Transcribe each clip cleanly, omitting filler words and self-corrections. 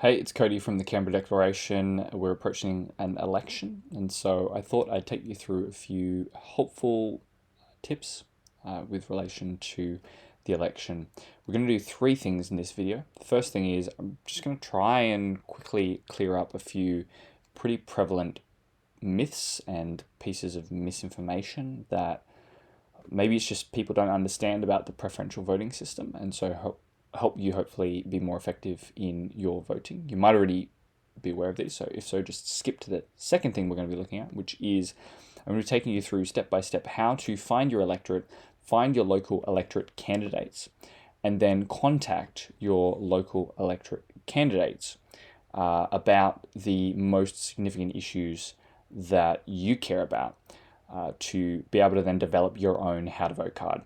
Hey, it's Cody from the Canberra Declaration. We're approaching an election, and so I thought I'd take you through a few helpful tips with relation to the election. We're going to do three things in this video. The first thing is I'm just going to try and quickly clear up a few pretty prevalent myths and pieces of misinformation that maybe it's just people don't understand about the preferential voting system, and so help you hopefully be more effective in your voting. You might already be aware of these, so if so, just skip to the second thing we're going to be looking at, which is I'm going to be taking you through step by step how to find your electorate, find your local electorate candidates, and then contact your local electorate candidates about the most significant issues that you care about to be able to then develop your own how to vote card.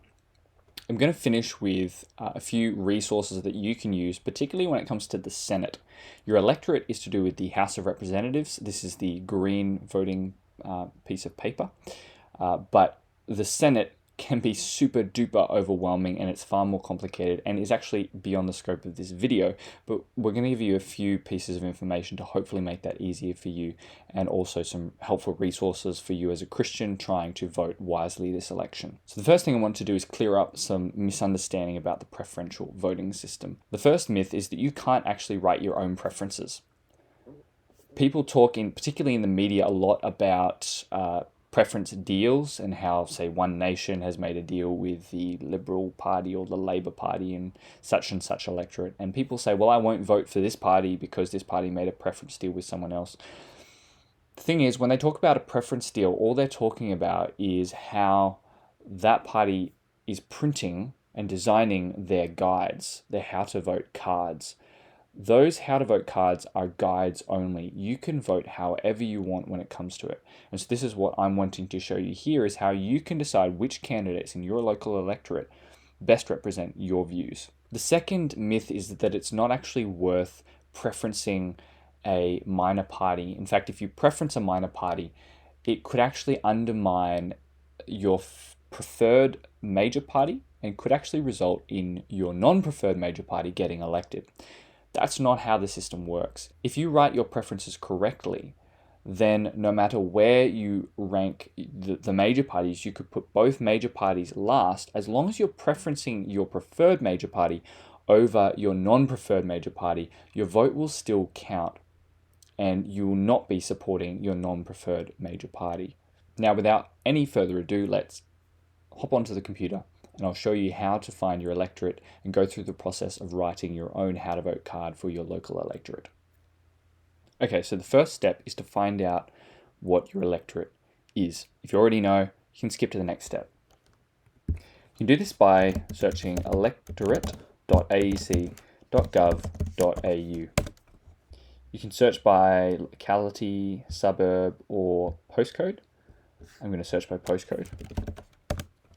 I'm going to finish with a few resources that you can use, particularly when it comes to the Senate. Your electorate is to do with the House of Representatives. This is the green voting piece of paper. But the Senate can be super duper overwhelming, and it's far more complicated and is actually beyond the scope of this video. But we're going to give you a few pieces of information to hopefully make that easier for you, and also some helpful resources for you as a Christian trying to vote wisely this election. So the first thing I want to do is clear up some misunderstanding about the preferential voting system. The first myth is that you can't actually write your own preferences. People talk, particularly in the media, a lot about preference deals and how, say, One Nation has made a deal with the Liberal Party or the Labor Party in such and such electorate. And people say, well, I won't vote for this party because this party made a preference deal with someone else. The thing is, when they talk about a preference deal, all they're talking about is how that party is printing and designing their guides, their how to vote cards. Those how to vote cards are guides only. You can vote however you want when it comes to it. And so this is what I'm wanting to show you here, is how you can decide which candidates in your local electorate best represent your views. The second myth is that it's not actually worth preferencing a minor party. In fact, if you preference a minor party, it could actually undermine your preferred major party and could actually result in your non-preferred major party getting elected. That's not how the system works. If you write your preferences correctly, then no matter where you rank the major parties, you could put both major parties last, as long as you're preferencing your preferred major party over your non-preferred major party, your vote will still count and you will not be supporting your non-preferred major party. Now, without any further ado, let's hop onto the computer and I'll show you how to find your electorate and go through the process of writing your own how to vote card for your local electorate. Okay, so the first step is to find out what your electorate is. If you already know, you can skip to the next step. You can do this by searching electorate.aec.gov.au. You can search by locality, suburb, or postcode. I'm going to search by postcode.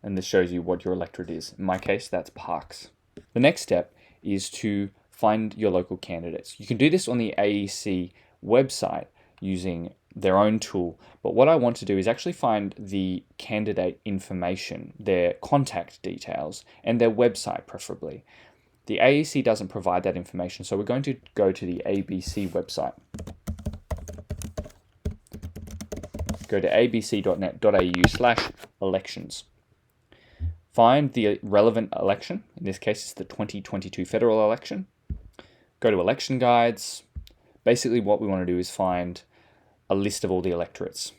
And this shows you what your electorate is. In my case, that's Parkes. The next step is to find your local candidates. You can do this on the AEC website using their own tool, but what I want to do is actually find the candidate information, their contact details, and their website preferably. The AEC doesn't provide that information, so we're going to go to the ABC website. Go to abc.net.au/elections. Find the relevant election. In this case, it's the 2022 federal election. Go to election guides. Basically, what we want to do is find a list of all the electorates.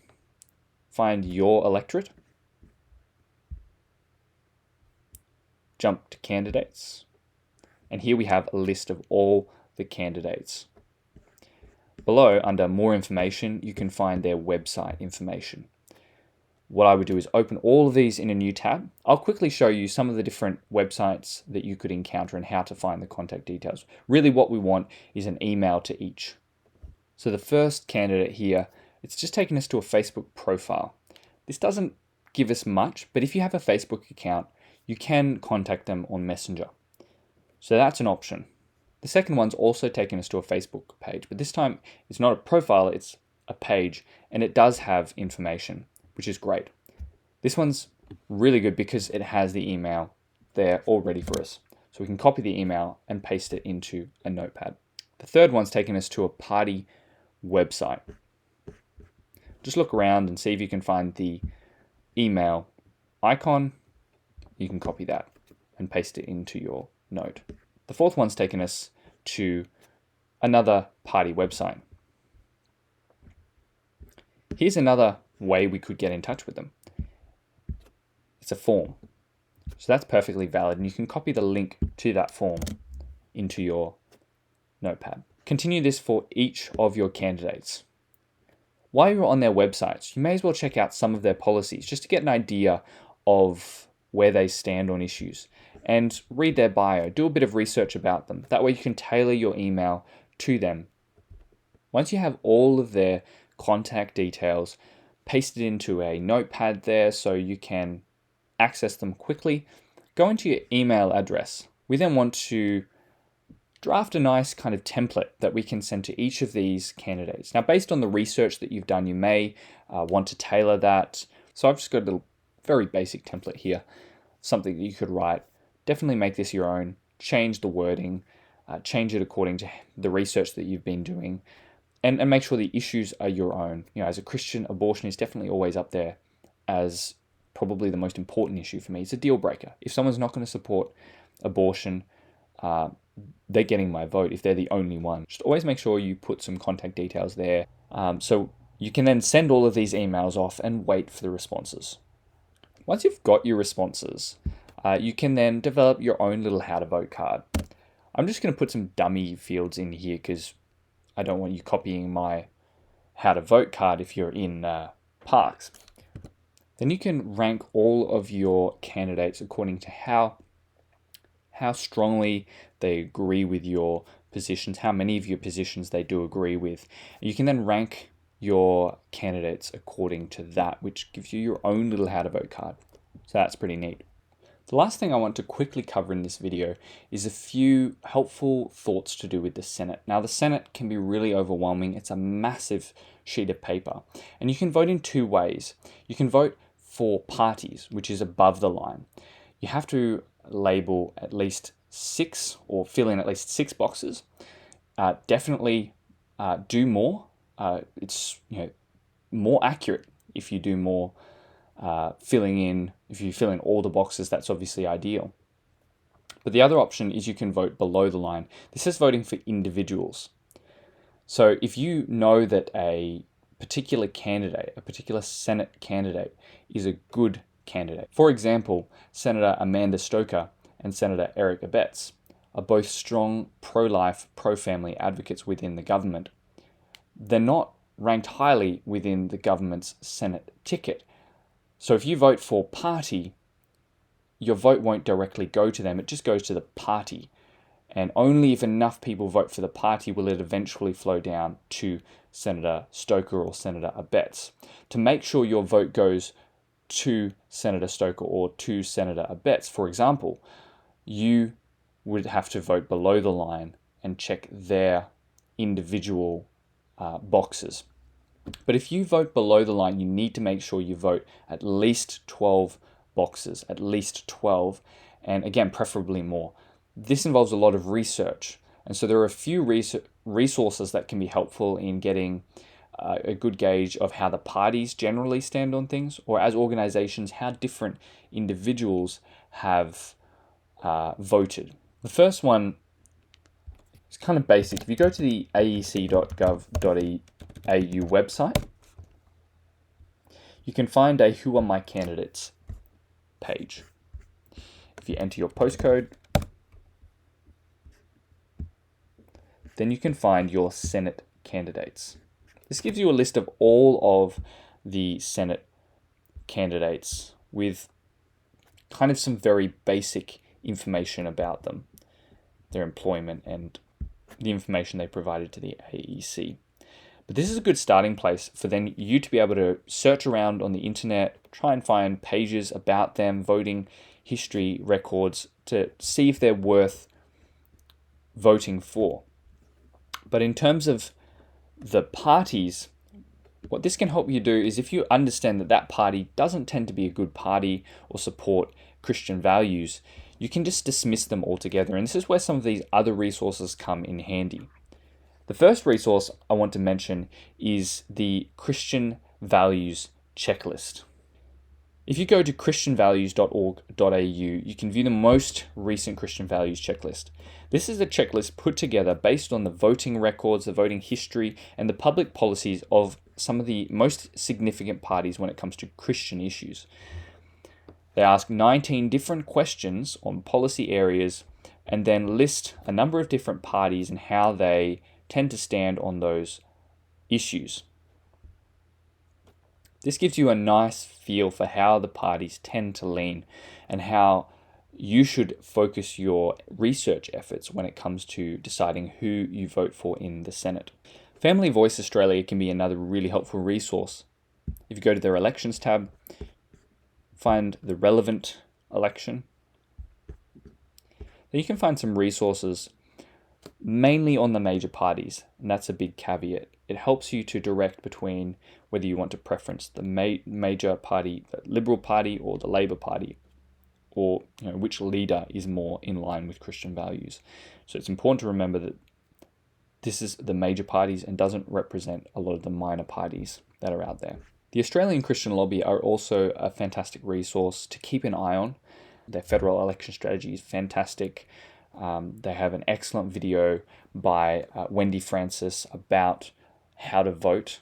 Find your electorate. Jump to candidates. And here we have a list of all the candidates. Below, under more information, you can find their website information. What I would do is open all of these in a new tab. I'll quickly show you some of the different websites that you could encounter and how to find the contact details. Really what we want is an email to each. So the first candidate here, it's just taking us to a Facebook profile. This doesn't give us much, but if you have a Facebook account, you can contact them on Messenger. So that's an option. The second one's also taking us to a Facebook page, but this time it's not a profile, it's a page, and it does have information, which is great. This one's really good because it has the email there all ready for us. So we can copy the email and paste it into a notepad. The third one's taken us to a party website. Just look around and see if you can find the email icon. You can copy that and paste it into your note. The fourth one's taken us to another party website. Here's another way we could get in touch with them. It's a form. So that's perfectly valid, and you can copy the link to that form into your notepad. Continue this for each of your candidates. While you're on their websites, you may as well check out some of their policies just to get an idea of where they stand on issues, and read their bio, do a bit of research about them. That way you can tailor your email to them. Once you have all of their contact details pasted into a notepad there so you can access them quickly, go into your email address. We then want to draft a nice kind of template that we can send to each of these candidates. Now, based on the research that you've done, you may want to tailor that. So I've just got a little very basic template here, something that you could write. Definitely make this your own. Change the wording, change it according to the research that you've been doing, and make sure the issues are your own. You know, as a Christian, abortion is definitely always up there as probably the most important issue for me. It's a deal breaker. If someone's not going to support abortion, they're getting my vote if they're the only one. Just always make sure you put some contact details there. So you can then send all of these emails off and wait for the responses. Once you've got your responses, you can then develop your own little how to vote card. I'm just going to put some dummy fields in here because I don't want you copying my how to vote card if you're in Parks. Then you can rank all of your candidates according to how strongly they agree with your positions, how many of your positions they do agree with. You can then rank your candidates according to that, which gives you your own little how to vote card. So that's pretty neat. The last thing I want to quickly cover in this video is a few helpful thoughts to do with the Senate. Now, the Senate can be really overwhelming. It's a massive sheet of paper, and you can vote in two ways. You can vote for parties, which is above the line. You have to label at least 6 or fill in at least 6 boxes. Definitely do more. It's more accurate if you do more filling in. If you fill in all the boxes, that's obviously ideal. But the other option is you can vote below the line. This is voting for individuals. So if you know that a particular candidate, a particular Senate candidate, is a good candidate. For example, Senator Amanda Stoker and Senator Eric Abetz are both strong pro-life, pro-family advocates within the government. They're not ranked highly within the government's Senate ticket. So if you vote for party, your vote won't directly go to them. It just goes to the party. And only if enough people vote for the party will it eventually flow down to Senator Stoker or Senator Abetz. To make sure your vote goes to Senator Stoker or to Senator Abetz, for example, you would have to vote below the line and check their individual boxes. But if you vote below the line, you need to make sure you vote at least 12 boxes, at least 12, and again, preferably more. This involves a lot of research, and so there are a few resources that can be helpful in getting a good gauge of how the parties generally stand on things, or as organizations, how different individuals have voted. The first one is kind of basic. If you go to the aec.gov.au website, you can find a Who Are My Candidates page. If you enter your postcode, then you can find your Senate candidates. This gives you a list of all of the Senate candidates with kind of some very basic information about them, their employment, and the information they provided to the AEC. But this is a good starting place for then you to be able to search around on the internet, try and find pages about them, voting history records, to see if they're worth voting for. But in terms of the parties, what this can help you do is if you understand that that party doesn't tend to be a good party or support Christian values, you can just dismiss them altogether. And this is where some of these other resources come in handy. The first resource I want to mention is the Christian Values Checklist. If you go to christianvalues.org.au, you can view the most recent Christian Values Checklist. This is a checklist put together based on the voting records, the voting history, and the public policies of some of the most significant parties when it comes to Christian issues. They ask 19 different questions on policy areas and then list a number of different parties and how they tend to stand on those issues. This gives you a nice feel for how the parties tend to lean and how you should focus your research efforts when it comes to deciding who you vote for in the Senate. Family Voice Australia can be another really helpful resource. If you go to their elections tab, find the relevant election, then you can find some resources mainly on the major parties, and that's a big caveat. It helps you to direct between whether you want to preference the major party, the Liberal Party, or the Labor Party, or which leader is more in line with Christian values. So it's important to remember that this is the major parties and doesn't represent a lot of the minor parties that are out there. The Australian Christian Lobby are also a fantastic resource to keep an eye on. Their federal election strategy is fantastic. They have an excellent video by Wendy Francis about how to vote.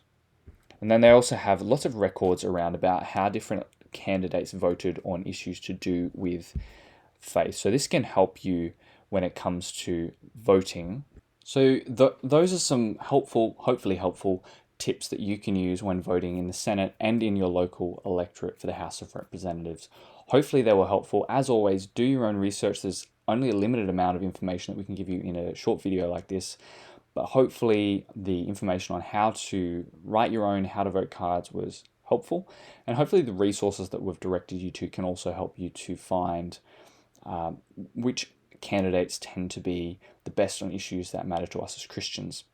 And then they also have lots of records around about how different candidates voted on issues to do with faith. So this can help you when it comes to voting. So those are some hopefully helpful tips that you can use when voting in the Senate and in your local electorate for the House of Representatives. Hopefully they were helpful. As always, do your own research. There's only a limited amount of information that we can give you in a short video like this, but hopefully the information on how to write your own how to vote cards was helpful, and hopefully the resources that we've directed you to can also help you to find which candidates tend to be the best on issues that matter to us as Christians.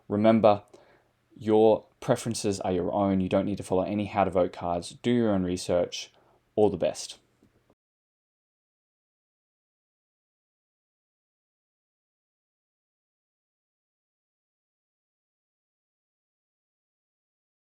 Remember, your preferences are your own. You don't need to follow any how to vote cards. Do your own research. All the best.